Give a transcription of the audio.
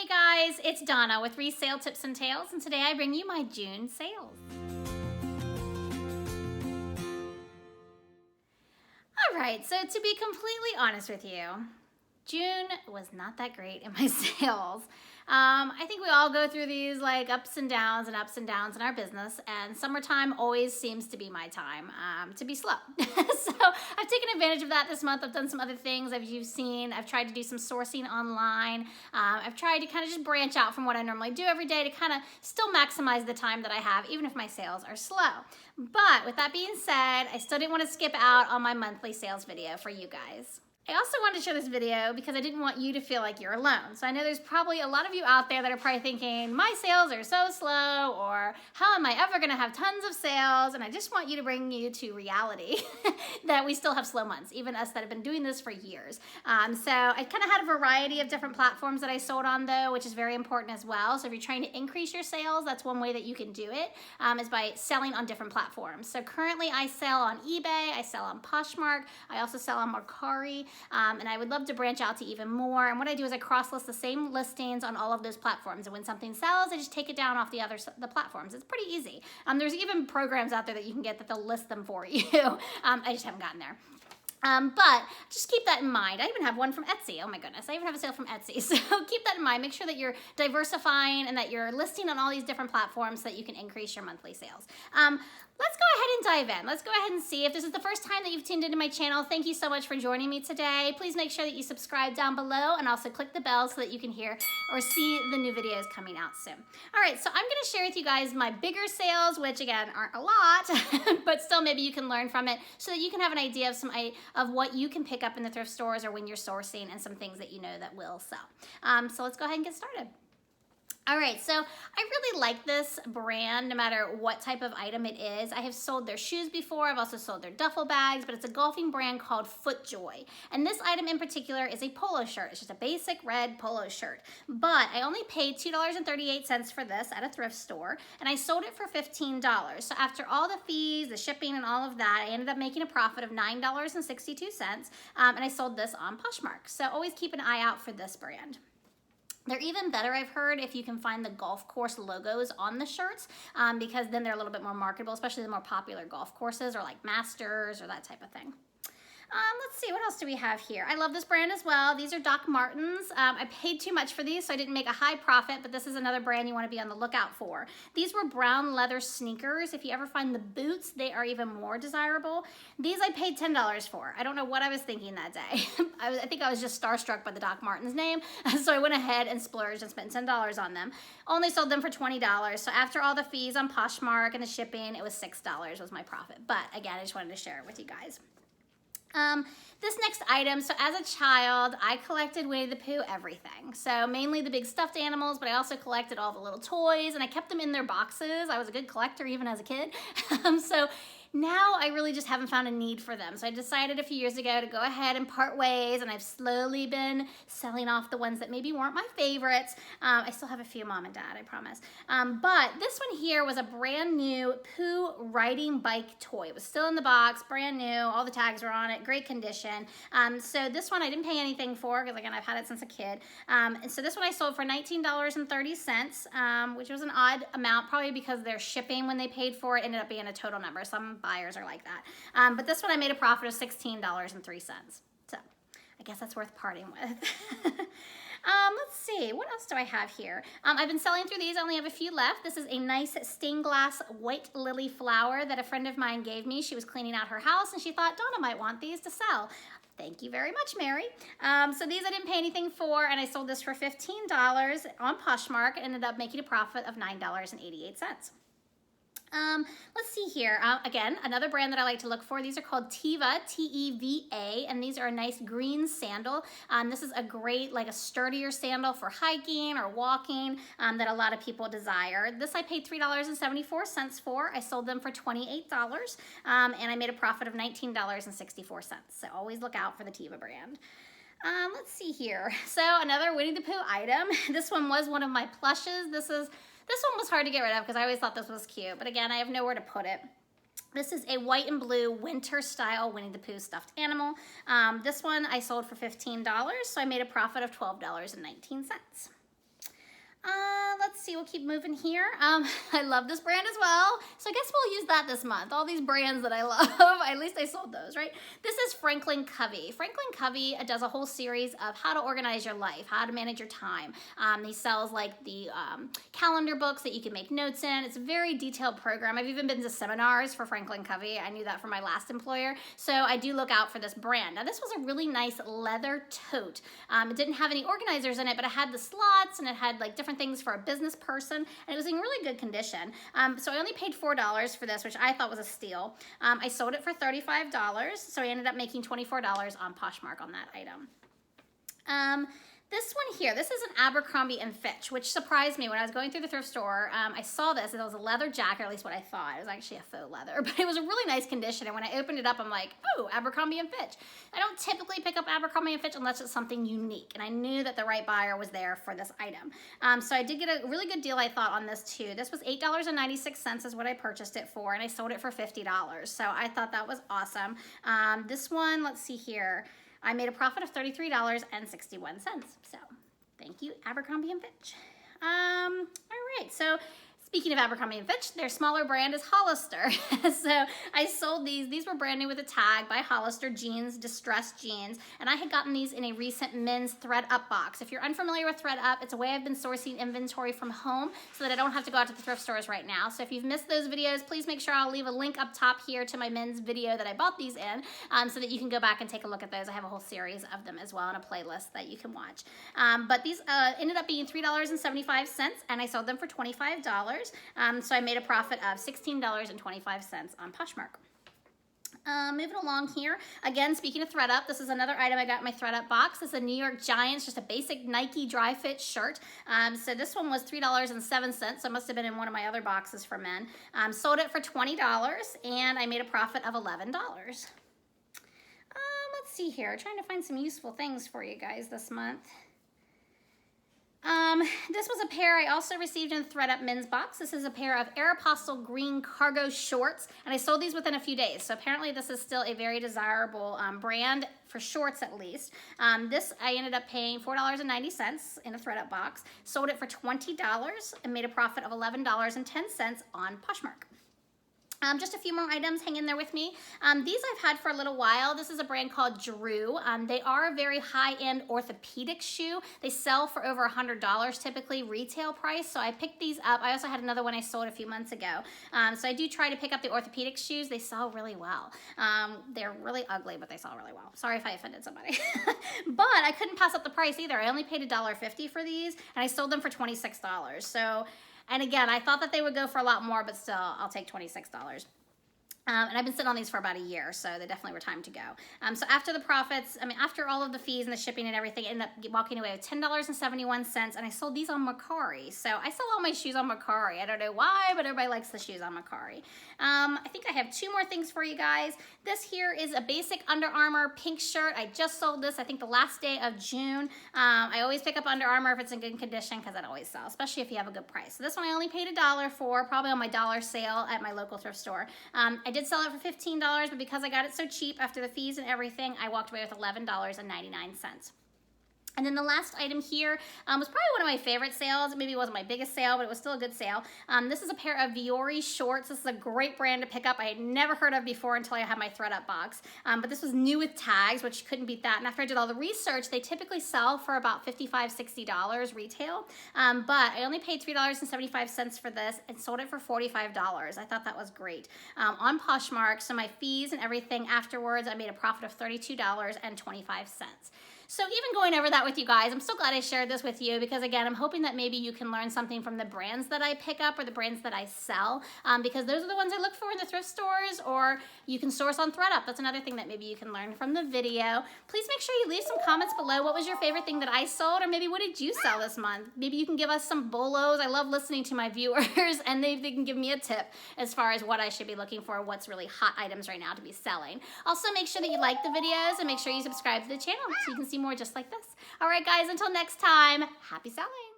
Hey guys, it's Donna with Resale Tips and Tales, and today I bring you my June sales. All right, so to be completely honest with you, June was not that great in my sales. I think we all go through these like ups and downs in our business, and summertime always seems to be my time to be slow. So I've taken advantage of that this month. I've done some other things as you've seen. I've tried to do some sourcing online. I've tried to kind of just branch out from what I normally do every day to kind of still maximize the time that I have, even if my sales are slow. But with that being said, I still didn't want to skip out on my monthly sales video for you guys. I also wanted to show this video because I didn't want you to feel like you're alone. So I know there's probably a lot of you out there that are probably thinking, my sales are so slow, or how am I ever gonna have tons of sales? And I just want you to bring you to reality that we still have slow months, even us that have been doing this for years. So I kind of had a variety of different platforms that I sold on though, which is very important as well. So if you're trying to increase your sales, that's one way that you can do it, is by selling on different platforms. So currently I sell on eBay, I sell on Poshmark, I also sell on Mercari. And I would love to branch out to even more. And what I do is I cross-list the same listings on all of those platforms. And when something sells, I just take it down off the platforms. It's pretty easy. There's even programs out there that you can get that they'll list them for you. I just haven't gotten there. But just keep that in mind. I even have one from Etsy. Oh my goodness, I even have a sale from Etsy. So keep that in mind. Make sure that you're diversifying and that you're listing on all these different platforms so that you can increase your monthly sales. Let's go ahead and dive in. Let's go ahead and see if this is the first time that you've tuned into my channel. Thank you so much for joining me today. Please make sure that you subscribe down below and also click the bell so that you can hear or see the new videos coming out soon. All right, so I'm gonna share with you guys my bigger sales, which again aren't a lot, but still maybe you can learn from it so that you can have an idea of what you can pick up in the thrift stores or when you're sourcing and some things that you know that will sell. So let's go ahead and get started. All right, so I really like this brand no matter what type of item it is. I have sold their shoes before. I've also sold their duffel bags, but it's a golfing brand called FootJoy. And this item in particular is a polo shirt. It's just a basic red polo shirt. But I only paid $2.38 for this at a thrift store, and I sold it for $15. So after all the fees, the shipping, and all of that, I ended up making a profit of $9.62, and I sold this on Poshmark. So always keep an eye out for this brand. They're even better, I've heard, if you can find the golf course logos on the shirts, because then they're a little bit more marketable, especially the more popular golf courses or like Masters or that type of thing. Let's see, what else do we have here? I love this brand as well. These are Doc Martens. I paid too much for these, so I didn't make a high profit, but this is another brand you want to be on the lookout for. These were brown leather sneakers. If you ever find the boots, they are even more desirable. These I paid $10 for. I don't know what I was thinking that day. I think I was just starstruck by the Doc Martens name, so I went ahead and splurged and spent $10 on them. Only sold them for $20, so after all the fees on Poshmark and the shipping, it was $6 was my profit. But again, I just wanted to share it with you guys. This next item, so as a child, I collected Winnie the Pooh everything. So mainly the big stuffed animals, but I also collected all the little toys, and I kept them in their boxes. I was a good collector even as a kid. So now I really just haven't found a need for them. So I decided a few years ago to go ahead and part ways, and I've slowly been selling off the ones that maybe weren't my favorites. I still have a few, Mom and Dad, I promise. But this one here was a brand new Pooh riding bike toy. It was still in the box, brand new, all the tags were on it, great condition. So this one I didn't pay anything for, because again, I've had it since a kid. And so this one I sold for $19.30, which was an odd amount, probably because their shipping when they paid for it ended up being a total number. Some buyers are like that. But this one I made a profit of $16.03. So I guess that's worth parting with. Let's see, what else do I have here? I've been selling through these. I only have a few left. This is a nice stained glass white lily flower that a friend of mine gave me. She was cleaning out her house and she thought Donna might want these to sell. Thank you very much, Mary. So these I didn't pay anything for, and I sold this for $15 on Poshmark and ended up making a profit of $9.88. Let's see here. Again, another brand that I like to look for. These are called Teva, T-E-V-A, and these are a nice green sandal. This is a great, like a sturdier sandal for hiking or walking that a lot of people desire. This I paid $3.74 for. I sold them for $28, and I made a profit of $19.64. So always look out for the Teva brand. Let's see here. So another Winnie the Pooh item. This one was one of my plushes. This one was hard to get rid of because I always thought this was cute, but again, I have nowhere to put it. This is a white and blue winter style Winnie the Pooh stuffed animal. This one I sold for $15, so I made a profit of $12.19. let's see, we'll keep moving here. I love this brand as well. So I guess we'll use that this month. All these brands that I love, at least I sold those, right? This is Franklin Covey. Franklin Covey does a whole series of how to organize your life, how to manage your time. He sells like the calendar books that you can make notes in. It's a very detailed program. I've even been to seminars for Franklin Covey. I knew that from my last employer. So I do look out for this brand. Now this was a really nice leather tote. It didn't have any organizers in it, but it had the slots and it had like different things for a business person, and it was in really good condition. So I only paid $4 for this, which I thought was a steal. I sold it for $35, so I ended up making $24 on Poshmark on that item. This one here, this is an Abercrombie & Fitch, which surprised me when I was going through the thrift store. I saw this, and it was a leather jacket, or at least what I thought. It was actually a faux leather, but it was a really nice condition, and when I opened it up, I'm like, oh, Abercrombie & Fitch. I don't typically pick up Abercrombie & Fitch unless it's something unique, and I knew that the right buyer was there for this item. So I did get a really good deal, I thought, on this too. This was $8.96 is what I purchased it for, and I sold it for $50. So I thought that was awesome. This one, let's see here. I made a profit of $33.61. So thank you, Abercrombie & Fitch. All right, so speaking of Abercrombie & Fitch, their smaller brand is Hollister. So I sold these. These were brand new with a tag by Hollister jeans, distressed jeans. And I had gotten these in a recent men's ThredUp box. If you're unfamiliar with ThredUp, it's a way I've been sourcing inventory from home so that I don't have to go out to the thrift stores right now. So if you've missed those videos, please make sure I'll leave a link up top here to my men's video that I bought these in so that you can go back and take a look at those. I have a whole series of them as well in a playlist that you can watch. But these ended up being $3.75 and I sold them for $25. So I made a profit of $16.25 on Poshmark. Moving along here, again, speaking of ThredUp, this is another item I got in my ThredUp box. This is a New York Giants, just a basic Nike dry fit shirt. So this one was $3.07, so it must have been in one of my other boxes for men. Sold it for $20, and I made a profit of $11. Let's see here, trying to find some useful things for you guys this month. This was a pair I also received in the ThredUp men's box. This is a pair of Aeropostale green cargo shorts, and I sold these within a few days. So apparently this is still a very desirable brand for shorts at least. This I ended up paying $4.90 in a ThredUp box. Sold it for $20 and made a profit of $11.10 on Poshmark. Just a few more items, hang in there with me. These I've had for a little while. This is a brand called Drew. They are a very high-end orthopedic shoe. They sell for over $100 typically retail price, so I picked these up. I also had another one I sold a few months ago. So I do try to pick up the orthopedic shoes. They sell really well. They're really ugly, but they sell really well. Sorry if I offended somebody. But I couldn't pass up the price either. I only paid $1.50 for these, and I sold them for $26. So, and again, I thought that they would go for a lot more, but still, I'll take $26. And I've been sitting on these for about a year, so they definitely were time to go. So after the profits, after all of the fees and the shipping and everything, I ended up walking away with $10.71, and I sold these on Mercari. So I sell all my shoes on Mercari. I don't know why, but everybody likes the shoes on Mercari. I think I have two more things for you guys. This here is a basic Under Armour pink shirt. I just sold this, I think, the last day of June. I always pick up Under Armour if it's in good condition because it always sells, especially if you have a good price. So this one I only paid $1 for, probably on my dollar sale at my local thrift store. I did sell it for $15, but because I got it so cheap after the fees and everything, I walked away with $11.99. And then the last item here was probably one of my favorite sales. Maybe it wasn't my biggest sale, but it was still a good sale. This is a pair of Viore shorts. This is a great brand to pick up. I had never heard of before until I had my ThredUp box. But this was new with tags, which you couldn't beat that. And after I did all the research, they typically sell for about $55, $60 retail. But I only paid $3.75 for this and sold it for $45. I thought that was great. On Poshmark, so my fees and everything afterwards, I made a profit of $32.25. So even going over that with you guys, I'm so glad I shared this with you because, again, I'm hoping that maybe you can learn something from the brands that I pick up or the brands that I sell because those are the ones I look for in the thrift stores, or you can source on ThredUp. That's another thing that maybe you can learn from the video. Please make sure you leave some comments below. What was your favorite thing that I sold, or maybe what did you sell this month? Maybe you can give us some bolos. I love listening to my viewers, and they can give me a tip as far as what I should be looking for, what's really hot items right now to be selling. Also, make sure that you like the videos and make sure you subscribe to the channel so you can see more just like this. All right, guys, until next time, happy selling.